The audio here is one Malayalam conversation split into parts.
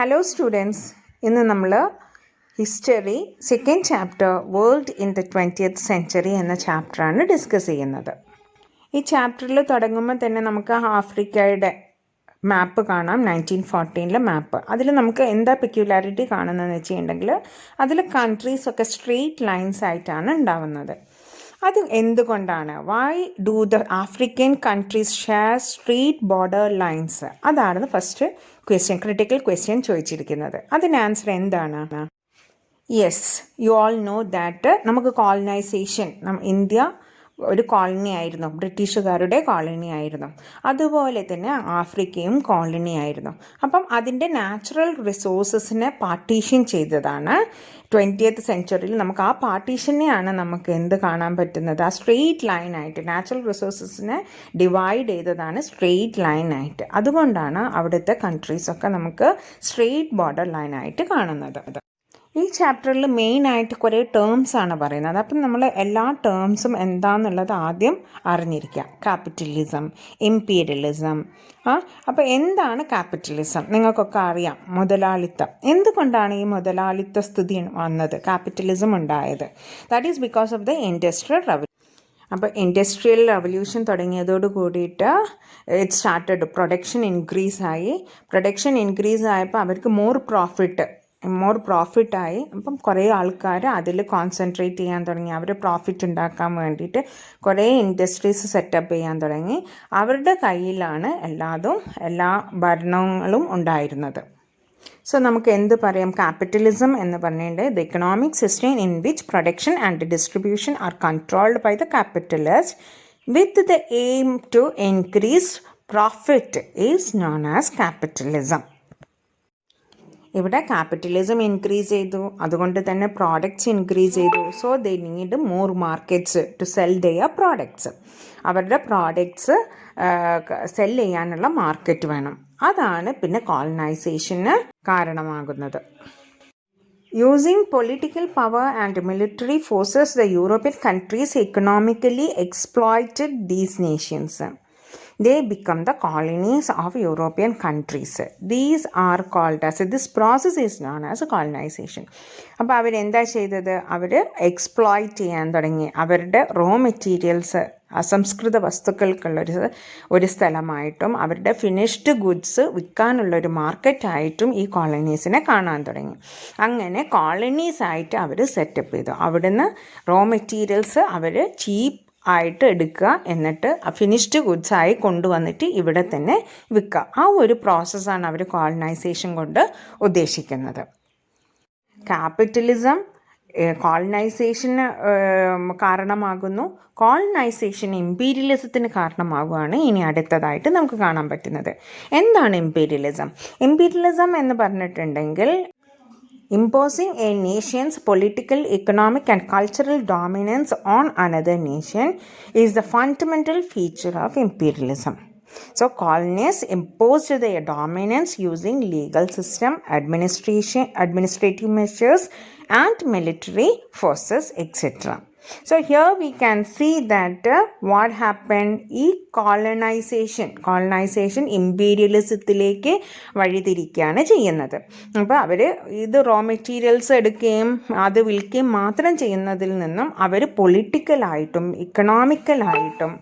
ഹലോ സ്റ്റുഡൻസ്, ഇന്ന് നമ്മൾ history second chapter world in the 20th century എന്ന ചാപ്റ്ററാണ് ഡിസ്കസ് ചെയ്യുന്നത്. ഈ ചാപ്റ്ററിൽ തുടങ്ങുമ്പോൾ തന്നെ നമുക്ക് ആഫ്രിക്കയുടെ മാപ്പ് കാണാം, 1914 മാപ്പ്. അതിൽ നമുക്ക് എന്താ പെക്യുലാരിറ്റി കാണുന്നതെന്ന് വെച്ചിട്ടുണ്ടെങ്കിൽ അതിൽ കൺട്രീസൊക്കെ സ്ട്രെയിറ്റ് ലൈൻസ് ആയിട്ടാണ് ഉണ്ടാവുന്നത്. അത് എന്തുകൊണ്ടാണ്? Why do the African countries share straight border lines? അതാണ് ഫസ്റ്റ് ക്വസ്റ്റ്യൻ, ക്രിട്ടിക്കൽ ക്വസ്റ്റ്യൻ ചോദിച്ചിരിക്കുന്നത്. അതിന് ആൻസർ എന്താണ്? Yes, you all know that നമുക്ക് കോളനൈസേഷൻ, ഇന്ത്യ ഒരു കോളനി ആയിരുന്നു, ബ്രിട്ടീഷുകാരുടെ കോളനി ആയിരുന്നു. അതുപോലെ തന്നെ ആഫ്രിക്കയും കോളനി ആയിരുന്നു. അപ്പം അതിൻ്റെ നാച്ചുറൽ റിസോഴ്സസിനെ പാർട്ടീഷൻ ചെയ്തതാണ് 20th സെഞ്ച്വറിയിൽ. നമുക്ക് ആ പാർട്ടീഷനെയാണ് നമുക്ക് എന്ത് കാണാൻ പറ്റുന്നത്? ആ സ്ട്രെയിറ്റ് ലൈനായിട്ട് നാച്ചുറൽ റിസോഴ്സസിനെ ഡിവൈഡ് ചെയ്തതാണ് സ്ട്രെയിറ്റ് ലൈനായിട്ട്. അതുകൊണ്ടാണ് അവിടുത്തെ കൺട്രീസൊക്കെ നമുക്ക് സ്ട്രെയിറ്റ് ബോർഡർ ലൈനായിട്ട് കാണുന്നത്. ഈ ചാപ്റ്ററിൽ മെയിനായിട്ട് കുറേ ടേംസാണ് പറയുന്നത്. അപ്പം നമ്മൾ എല്ലാ ടേംസും എന്താണെന്നുള്ളത് ആദ്യം അറിഞ്ഞിരിക്കുക. Capitalism, imperialism. അപ്പോൾ എന്താണ് ക്യാപിറ്റലിസം? നിങ്ങൾക്കൊക്കെ അറിയാം, മുതലാളിത്തം. എന്തുകൊണ്ടാണ് ഈ മുതലാളിത്ത സ്ഥിതി വന്നത്, ക്യാപിറ്റലിസം ഉണ്ടായത്? That is because of the industrial revolution. അപ്പോൾ ഇൻഡസ്ട്രിയൽ റവല്യൂഷൻ തുടങ്ങിയതോട് കൂടിയിട്ട് ഇറ്റ് സ്റ്റാർട്ടഡ്, പ്രൊഡക്ഷൻ ഇൻക്രീസ് ആയപ്പോൾ അവർക്ക് മോർ പ്രോഫിറ്റായി. അപ്പം കുറേ ആൾക്കാർ അതിൽ കോൺസെൻട്രേറ്റ് ചെയ്യാൻ തുടങ്ങി. അവർ പ്രോഫിറ്റ് ഉണ്ടാക്കാൻ വേണ്ടിയിട്ട് കുറേ ഇൻഡസ്ട്രീസ് സെറ്റപ്പ് ചെയ്യാൻ തുടങ്ങി. അവരുടെ കയ്യിലാണ് എല്ലാ ഭരണങ്ങളും ഉണ്ടായിരുന്നത്. സോ നമുക്ക് എന്ത് പറയാം? ക്യാപിറ്റലിസം എന്ന് പറഞ്ഞിട്ട് the economic system in which production and distribution are controlled by the capitalist with the aim to increase profit is known as capitalism. ഇവിടെ ക്യാപിറ്റലിസം ഇൻക്രീസ് ചെയ്തു, അതുകൊണ്ട് തന്നെ പ്രോഡക്റ്റ്സ് ഇൻക്രീസ് ചെയ്തു. So they need more markets to sell their products. അവരുടെ പ്രോഡക്ട്സ് സെൽ ചെയ്യാനുള്ള മാർക്കറ്റ് വേണം. അതാണ് പിന്നെ കോളനൈസേഷന് കാരണമാകുന്നത്. Using political power and military forces the European countries economically exploited these nations. They become the colonies of European countries. These are called as, this process is known as colonization. അപ്പോൾ അവരെന്താ ചെയ്തത്? അവർ എക്സ്പ്ലോയിറ്റ് ചെയ്യാൻ തുടങ്ങി. അവരുടെ റോ മെറ്റീരിയൽസ്, അസംസ്കൃത വസ്തുക്കൾക്കുള്ളൊരു സ്ഥലമായിട്ടും അവരുടെ ഫിനിഷ്ഡ് ഗുഡ്സ് വിൽക്കാനുള്ളൊരു മാർക്കറ്റായിട്ടും ഈ കോളനീസിനെ കാണാൻ തുടങ്ങി. അങ്ങനെ കോളനീസായിട്ട് അവർ സെറ്റപ്പ് ചെയ്തു. അവിടുന്ന് റോ മെറ്റീരിയൽസ് അവർ ചീപ്പ് ആയിട്ട് എടുക്കുക, എന്നിട്ട് ഫിനിഷ്ഡ് ഗുഡ്സായി കൊണ്ടുവന്നിട്ട് ഇവിടെ തന്നെ വിൽക്കുക. ആ ഒരു പ്രോസസ്സാണ് അവർ കോളനൈസേഷൻ കൊണ്ട് ഉദ്ദേശിക്കുന്നത്. ക്യാപിറ്റലിസം കോളനൈസേഷന് കാരണമാകുന്നു. കോളനൈസേഷൻ ഇംപീരിയലിസത്തിന് കാരണമാകുകയാണ് ഇനി അടുത്തതായിട്ട് നമുക്ക് കാണാൻ പറ്റുന്നത്. എന്താണ് ഇംപീരിയലിസം? ഇംപീരിയലിസം എന്ന് പറഞ്ഞിട്ടുണ്ടെങ്കിൽ imposing a nation's political, economic and cultural dominance on another nation is the fundamental feature of imperialism. So colonies imposed their dominance using legal system, administrative measures and military forces, etc. So here we can see that what happened, ഈ കോളനൈസേഷൻ ഇംപീരിയലിസത്തിലേക്ക് വഴിതിരിക്കുകയാണ് ചെയ്യുന്നത്. അപ്പോൾ അവർ ഇത് റോ മെറ്റീരിയൽസ് എടുക്കുകയും അത് വിൽക്കുകയും മാത്രം ചെയ്യുന്നതിൽ നിന്നും അവർ പൊളിറ്റിക്കലായിട്ടും ഇക്കണോമിക്കലായിട്ടും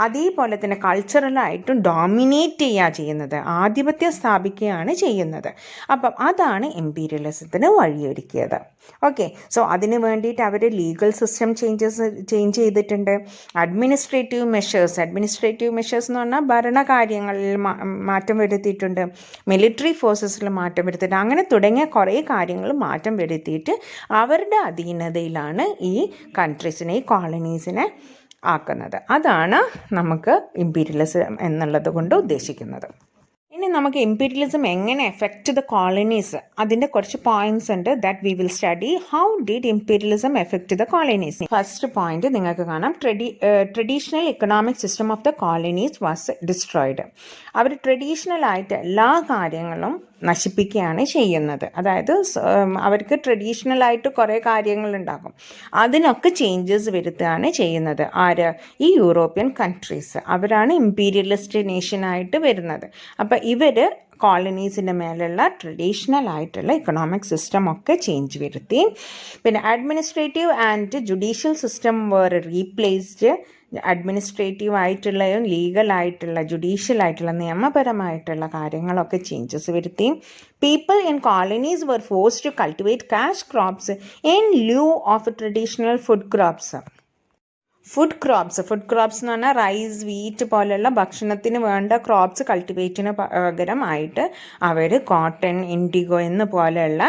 അതേപോലെ തന്നെ കൾച്ചറലായിട്ടും ഡോമിനേറ്റ് ചെയ്യുക ചെയ്യുന്നത്, ആധിപത്യം സ്ഥാപിക്കുകയാണ് ചെയ്യുന്നത്. അപ്പം അതാണ് ഇംപീരിയലിസത്തിന് വഴിയൊരുക്കിയത്. ഓക്കെ, സോ അതിന് വേണ്ടിയിട്ട് അവർ ലീഗൽ സിസ്റ്റം ചേഞ്ച് ചെയ്തിട്ടുണ്ട്. അഡ്മിനിസ്ട്രേറ്റീവ് മെഷേഴ്സ് എന്ന് പറഞ്ഞാൽ ഭരണകാര്യങ്ങളിൽ മാറ്റം വരുത്തിയിട്ടുണ്ട്. മിലിറ്ററി ഫോഴ്സസിൽ മാറ്റം വരുത്തിയിട്ട് അങ്ങനെ തുടങ്ങിയ കുറേ കാര്യങ്ങൾ മാറ്റം വരുത്തിയിട്ട് അവരുടെ അധീനതയിലാണ് ഈ കൺട്രീസിനെ, ഈ കോളനീസിനെ ആക്കുന്നത്. അതാണ് നമുക്ക് ഇംപീരിയലിസം എന്നുള്ളത് കൊണ്ട് ഉദ്ദേശിക്കുന്നത്. ഇനി നമുക്ക് ഇംപീരിയലിസം എങ്ങനെ എഫക്റ്റ് ദ കോളനീസ്, അതിൻ്റെ കുറച്ച് പോയിന്റ്സ് ഉണ്ട്. That we will study. How did imperialism effect the colonies? First point നിങ്ങൾക്ക് കാണാം, traditional economic system of the colonies was destroyed. അവർ ട്രഡീഷണലായിട്ട് എല്ലാ കാര്യങ്ങളും നശിപ്പിക്കുകയാണ് ചെയ്യുന്നത്. അതായത് അവർക്ക് ട്രഡീഷണലായിട്ട് കുറേ കാര്യങ്ങളുണ്ടാകും, അതിനൊക്കെ ചേഞ്ചസ് വരുത്തുകയാണ് ചെയ്യുന്നത്. ആര്? ഈ യൂറോപ്യൻ കൺട്രീസ്. അവരാണ് ഇമ്പീരിയലിസ്റ്റ് നേഷനായിട്ട് വരുന്നത്. അപ്പോൾ ഇവർ കോളനീസിൻ്റെ മേലുള്ള ട്രഡീഷണൽ ആയിട്ടുള്ള ഇക്കണോമിക് സിസ്റ്റം ഒക്കെ ചേഞ്ച് വരുത്തി. പിന്നെ administrative and judicial system were replaced. Administrative ആയിട്ടുള്ളതും ലീഗലായിട്ടുള്ള ജുഡീഷ്യലായിട്ടുള്ള നിയമപരമായിട്ടുള്ള കാര്യങ്ങളൊക്കെ ചേഞ്ചസ് വരുത്തി. People in colonies were forced to cultivate cash crops in lieu of traditional food crops. Food crops എന്ന് പറഞ്ഞാൽ റൈസ്, വീറ്റ് പോലെയുള്ള ഭക്ഷണത്തിന് വേണ്ട ക്രോപ്സ് കൾട്ടിവേറ്റിന് പകരമായിട്ട് അവർ കോട്ടൺ, ഇൻഡിഗോ എന്ന് പോലെയുള്ള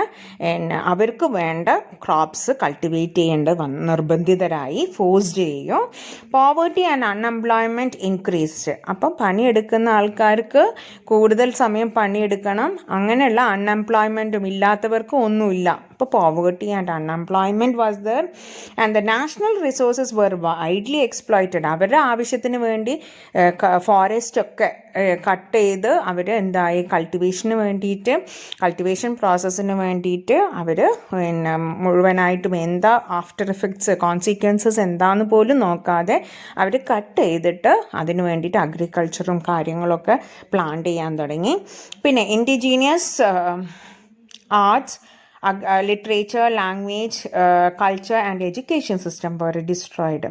അവർക്ക് വേണ്ട ക്രോപ്സ് കൾട്ടിവേറ്റ് ചെയ്യേണ്ടത് നിർബന്ധിതരായി, ഫോഴ്സ്ഡ് ചെയ്യും. Poverty and unemployment increased. അപ്പം പണിയെടുക്കുന്ന ആൾക്കാർക്ക് കൂടുതൽ സമയം പണിയെടുക്കണം, അങ്ങനെയുള്ള അൺഎംപ്ലോയ്മെൻറ്റും ഇല്ലാത്തവർക്ക് ഒന്നുമില്ല. അപ്പോൾ poverty and unemployment was there and the national resources were widely exploited. അവരുടെ ആവശ്യത്തിന് വേണ്ടി ഫോറസ്റ്റ് ഒക്കെ കട്ട് ചെയ്ത് അവർ എന്തായി കൾട്ടിവേഷന് വേണ്ടിയിട്ട്, കൾട്ടിവേഷൻ പ്രോസസ്സിന് വേണ്ടിയിട്ട് അവർ പിന്നെ മുഴുവനായിട്ടും എന്താ ആഫ്റ്റർ എഫക്ട്സ്, കോൺസിക്വൻസസ് എന്താണെന്ന് പോലും നോക്കാതെ അവർ കട്ട് ചെയ്തിട്ട് അതിന് വേണ്ടിയിട്ട് അഗ്രികൾച്ചറും കാര്യങ്ങളൊക്കെ പ്ലാൻ ചെയ്യാൻ തുടങ്ങി. പിന്നെ indigenous arts, literature, language, culture and education system വരെ ഡിസ്ട്രോയിഡ്.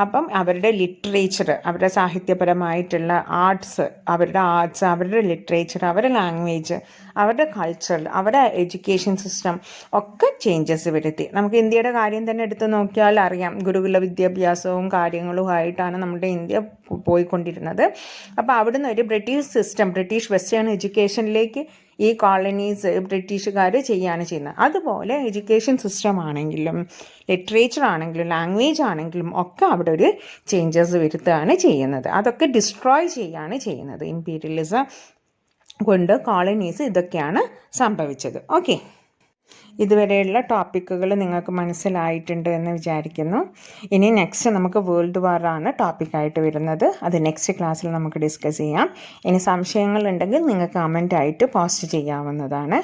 അപ്പം അവരുടെ ലിറ്ററേച്ചർ, അവരുടെ സാഹിത്യപരമായിട്ടുള്ള ആർട്സ്, അവരുടെ ലിറ്ററേച്ചർ, അവരുടെ ലാംഗ്വേജ്, അവരുടെ കൾച്ചർ, അവരുടെ എഡ്യൂക്കേഷൻ സിസ്റ്റം ഒക്കെ ചേഞ്ചസ് വരുത്തി. നമുക്ക് ഇന്ത്യയുടെ കാര്യം തന്നെ എടുത്ത് നോക്കിയാൽ അറിയാം, ഗുരുകുല വിദ്യാഭ്യാസവും കാര്യങ്ങളുമായിട്ടാണ് നമ്മുടെ ഇന്ത്യ പോയിക്കൊണ്ടിരുന്നത്. അപ്പോൾ അവിടുന്ന് ഒരു ബ്രിട്ടീഷ് വെസ്റ്റേൺ എഡ്യൂക്കേഷനിലേക്ക് ഈ കോളനീസ് ബ്രിട്ടീഷുകാർ ചെയ്യുകയാണ് ചെയ്യുന്നത്. അതുപോലെ എഡ്യൂക്കേഷൻ സിസ്റ്റം ആണെങ്കിലും ലിറ്ററേച്ചർ ആണെങ്കിലും ലാംഗ്വേജ് ആണെങ്കിലും ഒക്കെ അവിടെ ഒരു ചേഞ്ചസ് വരുത്തുകയാണ് ചെയ്യുന്നത്. അതൊക്കെ ഡിസ്ട്രോയ് ചെയ്യുകയാണ് ചെയ്യുന്നത്. ഇമ്പീരിയലിസം കൊണ്ട് കോളനീസ് ഇതൊക്കെയാണ് സംഭവിച്ചത്. ഓക്കെ, ഇതുവരെയുള്ള ടോപ്പിക്കുകൾ നിങ്ങൾക്ക് മനസ്സിലായിട്ടുണ്ട് എന്ന് വിചാരിക്കുന്നു. ഇനി നെക്സ്റ്റ് നമുക്ക് വേൾഡ് വാറാണ് ടോപ്പിക്കായിട്ട് വരുന്നത്. അത് നെക്സ്റ്റ് ക്ലാസ്സിൽ നമുക്ക് ഡിസ്കസ് ചെയ്യാം. ഇനി സംശയങ്ങളുണ്ടെങ്കിൽ നിങ്ങൾക്ക് കമൻ്റായിട്ട് പോസ്റ്റ് ചെയ്യാവുന്നതാണ്.